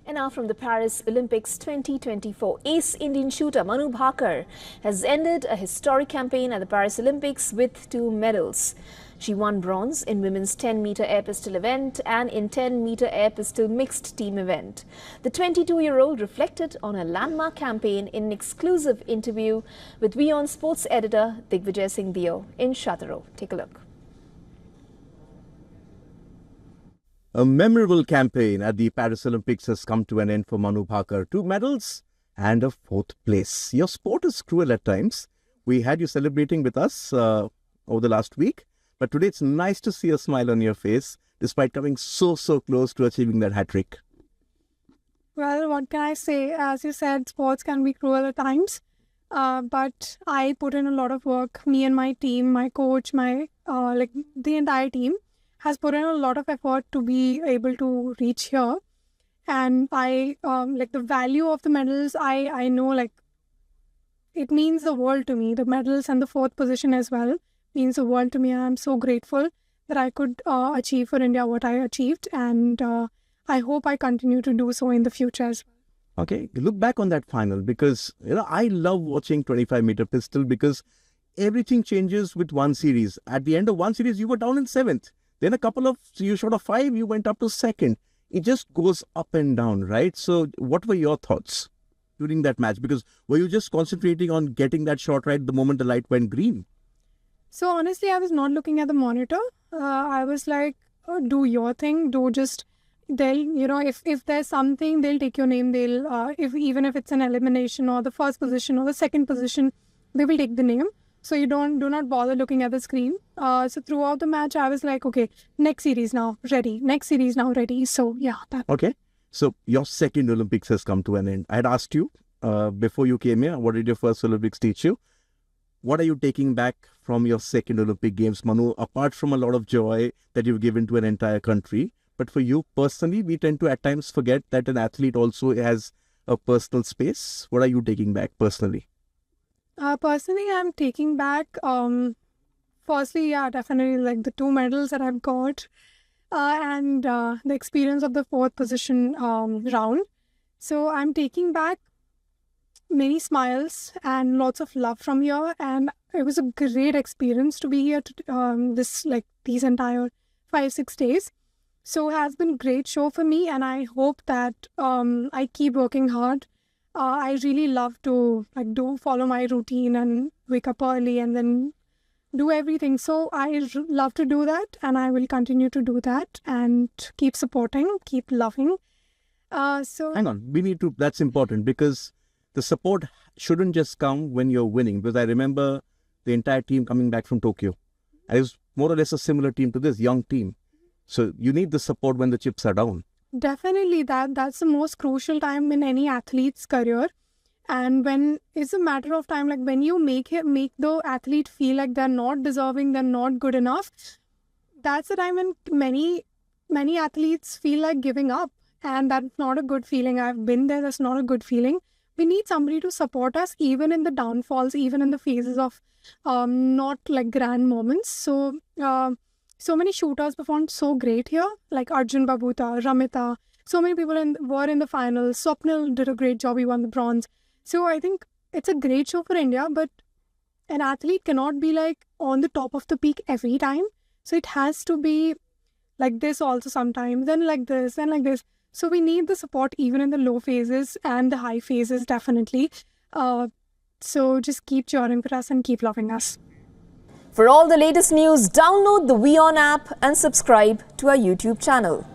And now from the Paris Olympics 2024, ace Indian shooter Manu Bhaker has ended a historic campaign at the Paris Olympics with 2 medals. She won bronze in women's 10-meter air pistol event and in 10-meter air pistol mixed team event. The 22-year-old reflected on her landmark campaign in an exclusive interview with WION sports editor Digvijay Singh Deo in Châteauroux. Take a look. A memorable campaign at the Paris Olympics has come to an end for Manu Bhaker. 2 medals and a 4th place. Your sport is cruel at times. We had you celebrating with us over the last week. But today it's nice to see a smile on your face despite coming so close to achieving that hat-trick. Well, what can I say? As you said, sports can be cruel at times. But I put in a lot of work. Me and my team, my coach, the entire team has put in a lot of effort to be able to reach here. And I, the value of the medals, I know, it means the world to me. The medals and the 4th position as well means the world to me. And I'm so grateful that I could achieve for India what I achieved. And I hope I continue to do so in the future as well. Okay, look back on that final because, I love watching 25-meter pistol because everything changes with one series. At the end of one series, you were down in 7th. Then a couple of, you shot a 5, you went up to 2nd. It just goes up and down, right? So what were your thoughts during that match? Because were you just concentrating on getting that shot right the moment the light went green? So honestly, I was not looking at the monitor. I was like, do your thing. If there's something, they'll take your name. Even if it's an elimination or the 1st position or the 2nd position, they will take the name. So you do not bother looking at the screen. So throughout the match, I was like, okay, next series now, ready. Next series now, ready. So yeah. Okay. So your 2nd Olympics has come to an end. I had asked you before you came here, what did your 1st Olympics teach you? What are you taking back from your 2nd Olympic Games, Manu, apart from a lot of joy that you've given to an entire country? But for you personally, we tend to at times forget that an athlete also has a personal space. What are you taking back personally? Personally, I'm taking back, firstly, definitely the 2 medals that I've got and the experience of the 4th position round. So I'm taking back many smiles and lots of love from here, and it was a great experience to be here these entire 5-6 days. So it has been a great show for me, and I hope that I keep working hard. I really love to follow my routine and wake up early and then do everything. So I love to do that, and I will continue to do that and keep supporting, keep loving. Hang on, we need to, that's important because the support shouldn't just come when you're winning, because I remember the entire team coming back from Tokyo. And it was more or less a similar team to this, young team. So you need the support when the chips are down. Definitely, that's the most crucial time in any athlete's career. And when it's a matter of time, when you make the athlete feel like they're not deserving, they're not good enough, that's the time when many athletes feel like giving up. And that's not a good feeling. I've been there, that's not a good feeling. We need somebody to support us even in the downfalls, even in the phases of not grand moments. So many shooters performed so great here, like Arjun Babuta, Ramita. So many people were in the finals. Swapnil did a great job. He won the bronze. So I think it's a great show for India, but an athlete cannot be on the top of the peak every time. So it has to be like this also sometimes, then like this, then like this. So we need the support even in the low phases and the high phases, definitely. So just keep cheering for us and keep loving us. For all the latest news, download the WION app and subscribe to our YouTube channel.